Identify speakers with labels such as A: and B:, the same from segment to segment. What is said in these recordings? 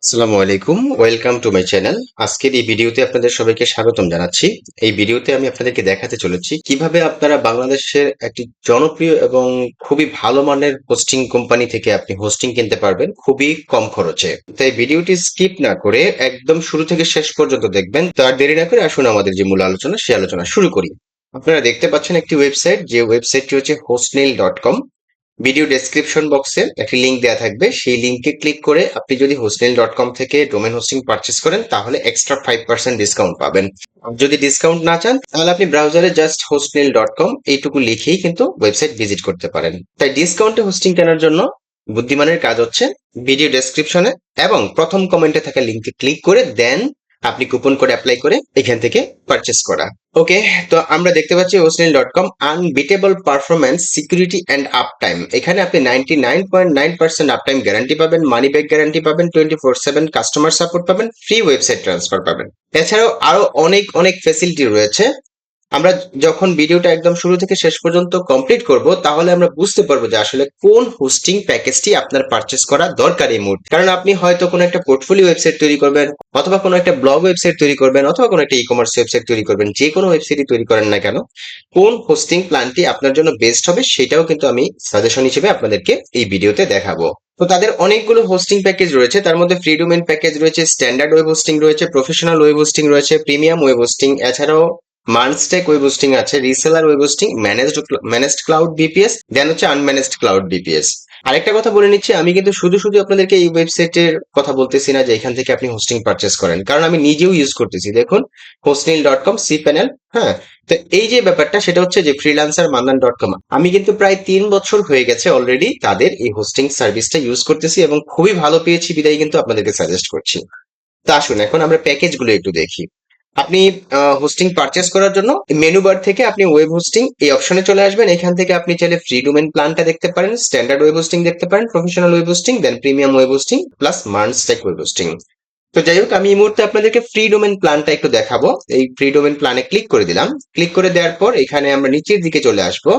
A: আসসালামু আলাইকুম, welcome to my channel. আজকের এই ভিডিওতে আপনাদের সবাইকে স্বাগতম জানাচ্ছি। এই ভিডিওতে আমি আপনাদেরকে দেখাতে চলেছি কিভাবে আপনারা বাংলাদেশের একটি জনপ্রিয় এবং খুবই ভালো মানের হোস্টিং কোম্পানি থেকে আপনি হোস্টিং কিনতে পারবেন খুবই কম খরচে। তাই ভিডিওটি স্কিপ না করে একদম শুরু থেকে শেষ পর্যন্ত দেখবেন। তো আর দেরি না করে আসুন আমাদের যে মূল আলোচনা সেই আলোচনা শুরু করি। আপনারা দেখতে পাচ্ছেন একটি ওয়েবসাইট, যে ওয়েবসাইটটি হচ্ছে hostnail.com। ভিডিও ডেসক্রিপশন বক্সে একটি লিংক দেওয়া থাকবে, সেই লিংকে ক্লিক করে আপনি যদি hostnail.com থেকে ডোমেন হোস্টিং পারচেস করেন তাহলে এক্সট্রা 5% ডিসকাউন্ট পাবেন। আর যদি ডিসকাউন্ট না চান তাহলে আপনি ব্রাউজারে জাস্ট hostnail.com এইটুকু লিখেই কিন্তু ওয়েবসাইট ভিজিট করতে পারেন। তাই ডিসকাউন্টে হোস্টিং কেনার জন্য বুদ্ধিমানের কাজ হচ্ছে ভিডিও ডেসক্রিপশনে এবং প্রথম কমেন্টে থাকা লিংকে ক্লিক করে দেন আপনি কুপন কোড অ্যাপ্লাই করে এখান থেকে পারচেস করা। ওকে, তো আমরা দেখতে পাচ্ছি hostnail.com unbeatable performance, security end up time. এখানে আপনি 99.9% আপ টাইম গ্যারান্টি পাবেন, মানি ব্যাক গ্যারান্টি পাবেন, 24/7 কাস্টমার সাপোর্ট পাবেন, ফ্রি ওয়েবসাইট ট্রান্সফার পাবেন। এছাড়াও আরো অনেক অনেক ফেসিলিটি রয়েছে। আমরা যখন ভিডিওটা একদম শুরু থেকে শেষ পর্যন্ত কমপ্লিট করব তাহলে আমরা বুঝতে পারবো যে আসলে কোন হোস্টিং প্যাকেজটি আপনার পারচেস করা দরকার এই মুহূর্তে। কারণ আপনি হয়তো কোনো একটা পোর্টফোলিও ওয়েবসাইট তৈরি করবেন, অথবা কোনো একটা ব্লগ ওয়েবসাইট তৈরি করবেন, অথবা কোনো একটা ই কমার্স ওয়েবসাইট তৈরি করবেন। যে কোনো ওয়েবসাইটই তৈরি করেন না কেন, কোন হোস্টিং প্ল্যানটি আপনার জন্য বেস্ট হবে সেটাও কিন্তু আমি সাজেশন হিসেবে আপনাদেরকে এই ভিডিওতে দেখাবো। তো তাদের অনেকগুলো হোস্টিং প্যাকেজ রয়েছে, তার মধ্যে ফ্রি ডোমেইন প্যাকেজ রয়েছে, স্ট্যান্ডার্ড ওয়েব হোস্টিং রয়েছে, প্রফেশনাল ওয়েব হোস্টিং রয়েছে, প্রিমিয়াম ওয়েব হোস্টিং, এছাড়াও মানস্টেক ওয়েব হোস্টিং আছে, reseller web hosting, managed cloud VPS, then হচ্ছে আনম্যানেজড ক্লাউড বিপিএস। আরেকটা কথা বলে নিচ্ছি, আমি কিন্তু শুধু শুধু আপনাদেরকে এই ওয়েবসাইটের কথা বলতেছি না যে এখান থেকে আপনি হোস্টিং পারচেস করেন, কারণ আমি নিজেও ইউজ করতেছি। দেখুন, hostnail.com, সি প্যানেল। হ্যাঁ, তো এই যে ব্যাপারটা সেটা হচ্ছে যে ফ্রিল্যান্সার মান্দান.com, আমি কিন্তু প্রায় 3 বছর হয়ে গেছে অলরেডি তাদের এই হোস্টিং সার্ভিসটা ইউজ করতেছি এবং খুবই ভালো পেয়েছি, বিদায় কিন্তু আপনাদেরকে সাজেস্ট করছি। তো আসুন এখন আমরা প্যাকেজ গুলো একটু দেখি। আপনি হোস্টিং পারচেস করার জন্য মেনু বার থেকে আপনি ওয়েব হোস্টিং এই অপশনে চলে আসবেন। এখান থেকে আপনি চাইলে ফ্রি ডোমেন প্ল্যানটা দেখতে পারেন, স্ট্যান্ডার্ড ওয়েব হোস্টিং দেখতে পারেন, professional web hosting, then premium web hosting plus মার্নস্টেক ওয়েব হোস্টিং। তো যাই হোক, আমি এই মুহূর্তে আপনাদেরকে ফ্রি ডোমেন প্ল্যানটা একটু দেখাবো। এই ফ্রি ডোমেন প্ল্যানে ক্লিক করে দিলাম। ক্লিক করে দেওয়ার পর এখানে আমরা নিচের দিকে চলে আসবো।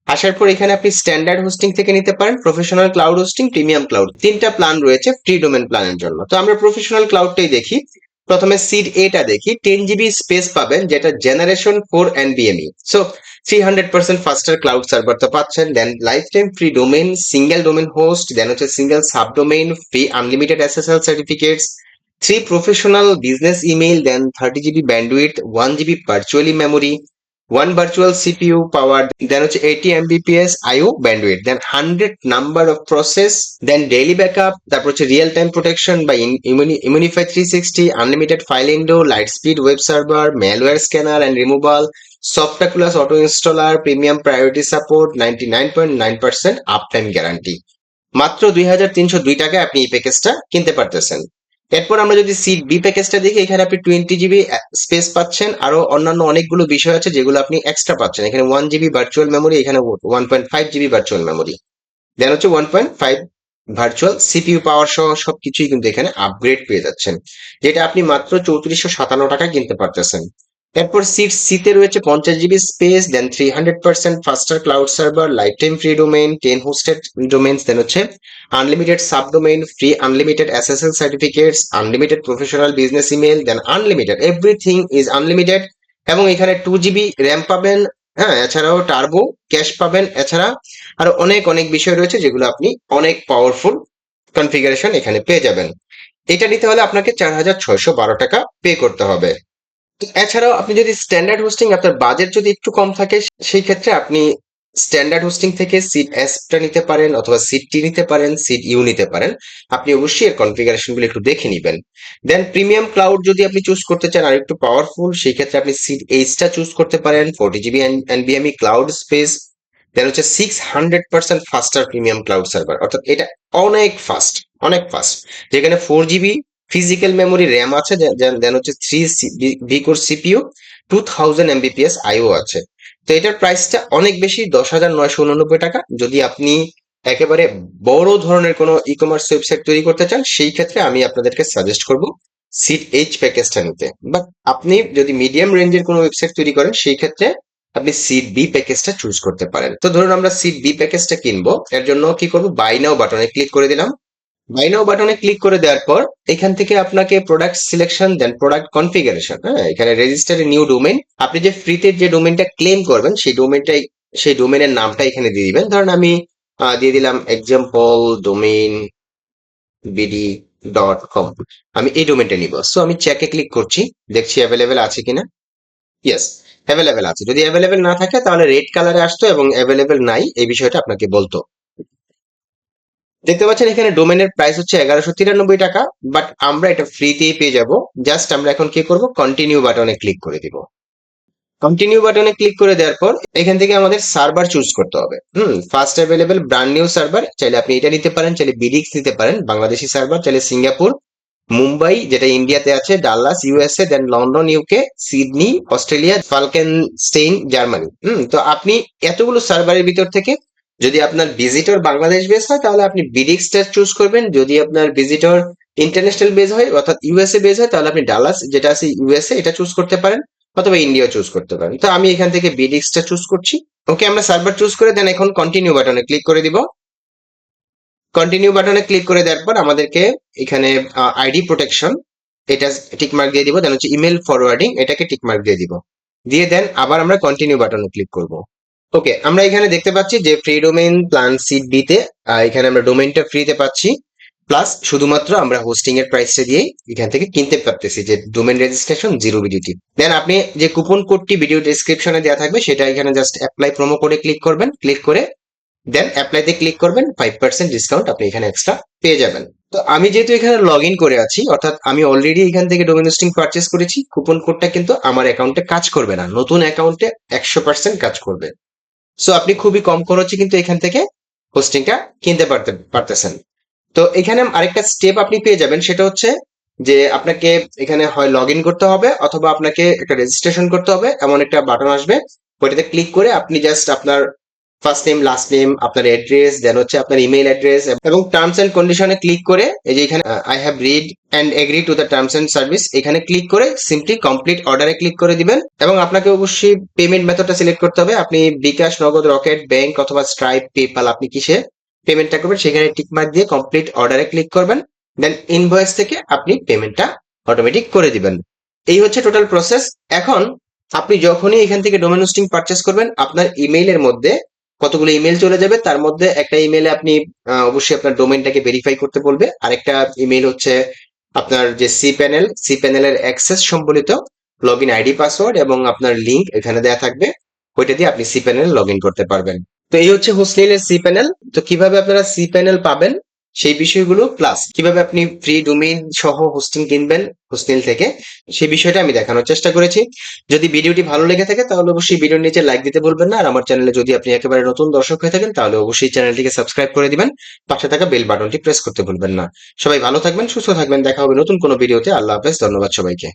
A: আসার পর এখানে আপনি স্ট্যান্ডার্ড হোস্টিং থেকে নিতে পারেন, professional cloud hosting, premium cloud, তিনটা প্ল্যান রয়েছে ফ্রি ডোমেন প্ল্যানের জন্য। তো আমরা প্রফেশনাল ক্লাউডটাই দেখি। প্রথমে সিড এটা দেখি, 10 GB স্পেস পাবেন, যেটা জেনারেশন 4 এনবিএমই। সো 300% ফাস্টার ক্লাউড সার্ভার তো পাচ্ছেন, then lifetime free domain, single domain host, then হচ্ছে single sub domain, free unlimited SSL certificates, 3 professional business email, then 30 GB bandwidth, 1 GB virtually memory, 1 virtual CPU power, then হচ্ছে 80 Mbps IO bandwidth, then 100 number of process, then daily backup, তারপর হচ্ছে real time protection বা Imunify 360, unlimited file window, light speed web server, malware scanner and removal, software auto installer, premium priority support, 99.9% up time guarantee. মাত্র 2302 টাকায় আপনি এই প্যাকেজটা কিনতে পারতেছেন। এরপর আমরা যদি সিট বি প্যাকেজটা দেখি, এখানে আপনি 20 GB স্পেস পাচ্ছেন, আরো অন্যান্য অনেকগুলো বিষয় আছে যেগুলো আপনি এক্সট্রা পাচ্ছেন। এখানে 1 GB ভার্চুয়াল মেমোরি, এখানে 1.5 GB ভার্চুয়াল মেমোরি, দেন হচ্ছে 1.5 ভার্চুয়াল সিপিইউ পাওয়ার সহ সবকিছুই কিন্তু এখানে আপগ্রেড পেয়ে যাচ্ছেন, যেটা আপনি মাত্র 3457 টাকায় কিনতে পারতেছেন। এরপর সিট সিতে রয়েছে 50 GB space, then 300% faster cloud server, lifetime free domain, 10 hosted domains, then হচ্ছে unlimited sub domain, free unlimited SSL certificates, unlimited professional business email, then unlimited everything is unlimited. এবং এখানে 2 GB র্যাম পাবেন। হ্যাঁ, এছাড়াও turbo cash পাবেন। এছাড়া আরো অনেক অনেক বিষয় রয়েছে যেগুলো আপনি অনেক পাওয়ারফুল কনফিগারেশন এখানে পেয়ে যাবেন। এটা নিতে হলে আপনাকে 4612 টাকা পে করতে হবে। এছাড়াও আপনি যদি স্ট্যান্ডার্ড হোস্টিং, আপনার বাজেট যদি একটু কম থাকে, সেই ক্ষেত্রে আপনি স্ট্যান্ডার্ড হোস্টিং থেকে সিট এসটা নিতে পারেন, অথবা সিট টি নিতে পারেন, সিট ইউ নিতে পারেন। আপনি অবশ্যই এর কনফিগারেশন গুলো একটু দেখে নিবেন। দেন প্রিমিয়াম ক্লাউড যদি আপনি চুজ করতে চান আর একটু পাওয়ারফুল, সেই ক্ষেত্রে আপনি সিট এইচটা চুজ করতে পারেন, 40 GB এনবিএমই ক্লাউড স্পেস, দেন হচ্ছে 600% ফাস্টার প্রিমিয়াম ক্লাউড সার্ভার, অর্থাৎ এটা অনেক ফাস্ট, অনেক ফাস্ট, যেখানে 4 GB ফিজিক্যাল মেমোরি র্যাম আছে, দেন হচ্ছে 3 কোর সিপিইউ, 2000 Mbps আইও আছে। তো এটার প্রাইসটা অনেক বেশি, 10,999 টাকা। যদি আপনি একেবারে বড় ধরনের কোনো ই কমার্স ওয়েবসাইট তৈরি করতে চান, সেই ক্ষেত্রে আমি আপনাদেরকে সাজেস্ট করব সিট এইচ প্যাকেজটা নিতে। বাট আপনি যদি মিডিয়াম রেঞ্জের কোনো ওয়েবসাইট তৈরি করেন, সেই ক্ষেত্রে আপনি সিট বি প্যাকেজটা চুজ করতে পারেন। তো ধরুন আমরা সিট বি প্যাকেজটা কিনবো, এর জন্য কি করবো, বাই নাও বাটনে ক্লিক করে দিলাম। বাই নাও বাটনে ক্লিক করে দেওয়ার পর এখান থেকে আপনাকে প্রোডাক্ট সিলেকশন দেন প্রোডাক্ট কনফিগারেশন, হ্যাঁ, এখানে রেজিস্টার নিউ ডোমেইন, আপনি যে ফ্রিতে যে ডোমেইনটা ক্লেম করবেন সেই ডোমেইনের নামটা এখানে দিয়ে দিবেন। ধরেন আমি দিয়ে দিলাম এক্সাম্পল ডোমেইন bd.com, আমি এই ডোমেইনটা নিব। সো আমি চেকে ক্লিক করছি, দেখছি অ্যাভেলেবেল আছে কিনা। ইয়েস, অ্যাভেলেবেল আছে। যদি অ্যাভেলেবেল না থাকে তাহলে রেড কালারে আসতো এবং অ্যাভেলেবেল নাই এই বিষয়টা আপনাকে বলতো। দেখতে পাচ্ছেন এখানে ডোমেনের প্রাইস হচ্ছে 1193 টাকা, বাট আমরা এটা ফ্রিতেই পেয়ে যাব। জাস্ট আমরা এখন কি করব, কন্টিনিউ বাটনে ক্লিক করে দিব। কন্টিনিউ বাটনে ক্লিক করে দেওয়ার পর এখান থেকে আমাদের সার্ভার চুজ করতে হবে। First available brand new server, চাইলে আপনি এটা নিতে পারেন, চাইলে বিডিক্স নিতে পারেন বাংলাদেশি সার্ভার, চাইলে সিঙ্গাপুর, মুম্বাই যেটা ইন্ডিয়াতে আছে, Dallas USA, then London UK, Sydney Australia, Falkenstein Germany. তো আপনি এতগুলো সার্ভারের ভিতর থেকে যদি আপনার ভিজিটর বাংলাদেশ বেস হয় তাহলে আপনি বিডিক্সটা চুজ করবেন। যদি আপনার ভিজিটর ইন্টারন্যাশনাল বেস হয় অর্থাৎ ইউএসএ বেস হয় তাহলে আপনি ডালাস যেটা আছে ইউএসএ এটা চুজ করতে পারেন, অথবা ইন্ডিয়া চুজ করতে পারেন। তো আমি এখান থেকে বিডিক্সটা চুজ করছি। ওকে, আমরা সার্ভার চুজ করে দেন এখন কন্টিনিউ বাটনে ক্লিক করে দিব। কন্টিনিউ বাটনে ক্লিক করে দেওয়ার পর আমাদেরকে এখানে আইডি প্রোটেকশন এটা টিক মার্ক দিয়ে দিব, দেন হচ্ছে ইমেল ফরওয়ার্ডিং এটাকে টিক মার্ক দিয়ে দিব, দিয়ে দেন আবার আমরা কন্টিনিউ বাটনে ক্লিক করব। ওকে, আমরা এখানে দেখতে পাচ্ছি যে ফ্রি ডোমেইন প্ল্যান সিট বি তে এখানে আমরা ডোমেইনটা ফ্রিতে পাচ্ছি, প্লাস শুধুমাত্র আমরা হোস্টিং এর প্রাইসটা দিয়েই এখান থেকে কিনতে পারতেছি, যে ডোমেইন রেজিস্ট্রেশন 0 BDT। দেন আপনি যে কুপন কোডটি ভিডিও ডেসক্রিপশনে দেওয়া থাকবে সেটা এখানে জাস্ট অ্যাপ্লাই প্রোমো কোডে ক্লিক করবেন, ক্লিক করে দেন অ্যাপ্লাইতে ক্লিক করবেন, 5% ডিসকাউন্ট আপনি এখানে এক্সট্রা পেয়ে যাবেন। তো আমি যেহেতু এখানে লগ ইন করে আছি অর্থাৎ আমি অলরেডি এখান থেকে ডোমেইন হোস্টিং পারচেস করেছি, কুপন কোডটা কিন্তু আমার অ্যাকাউন্টে কাজ করবে না, নতুন অ্যাকাউন্টে 100% কাজ করবে। সো আপনি খুবই কম খরচে কিন্তু এখান থেকে হোস্টিংটা কিনতে পারতেছেন। তো এখানে আরেকটা স্টেপ আপনি পেয়ে যাবেন, সেটা হচ্ছে যে আপনাকে এখানে হয় লগ ইন করতে হবে অথবা আপনাকে একটা রেজিস্ট্রেশন করতে হবে, এমন একটা বাটন আসবে, ওইটাতে ক্লিক করে আপনি জাস্ট আপনার ফার্স্ট নেম লাস্ট নেম আপনার অ্যাড্রেস দেন হচ্ছে আপনার ইমেল অ্যাড্রেস এবং টার্মস এন্ড কন্ডিশনে ক্লিক করে এই যে এখানে I have read and agree to the terms and service এখানে ক্লিক করে সিম্পলি কমপ্লিট অর্ডারে ক্লিক করে দিবেন। এবং আপনাকে অবশ্যই পেমেন্ট মেথডটা সিলেক্ট করতে হবে, আপনি বিকাশ, নগদ, রকেট, ব্যাংক অথবা স্ট্রাইপ, পেপাল আপনি কিসে পেমেন্টটা করবেন সেখানে টিক মার্ক দিয়ে কমপ্লিট অর্ডারে ক্লিক করবেন, দেন ইনভয়েস থেকে আপনি পেমেন্টটা অটোমেটিক করে দিবেন। এই হচ্ছে টোটাল প্রসেস। এখন আপনি যখনই এখান থেকে ডোমেন হোস্টিং পারচেস করবেন আপনার ইমেইলের মধ্যে কতগুলো ইমেল চলে যাবে, তার মধ্যে একটা ইমেলে আপনি অবশ্যই আপনার ডোমেইনটাকে ভেরিফাই করতে বলবে, আরেকটা ইমেল হচ্ছে আপনার যে সি প্যানেলের অ্যাক্সেস সম্বলিত লগ ইন আইডি পাসওয়ার্ড এবং আপনার লিংক এখানে দেওয়া থাকবে, ওইটা দিয়ে আপনি সি প্যানেল লগ ইন করতে পারবেন। তো এই হচ্ছে হোস্টলিনের সি প্যানেল। তো কিভাবে আপনারা সি প্যানেল পাবেন সেই বিষয়গুলো প্লাস কিভাবে আপনি ফ্রি ডোমেইন সহ হোস্টিং কিনবেন হোস্টেল থেকে সেই বিষয়টা আমি দেখানোর চেষ্টা করেছি। যদি ভিডিওটি ভালো লেগে থাকে তাহলে অবশ্যই ভিডিওর নিচে লাইক দিতে ভুলবেন না, আর আমার চ্যানেলে যদি আপনি একেবারে নতুন দর্শক হয়ে থাকেন তাহলে অবশ্যই চ্যানেলটিকে সাবস্ক্রাইব করে দিবেন, পাশে থাকা বেল বাটনটি প্রেস করতে ভুলবেন না। সবাই ভালো থাকবেন, সুস্থ থাকবেন, দেখা হবে নতুন কোনো ভিডিওতে। আল্লাহ হাফেজ, ধন্যবাদ সবাইকে।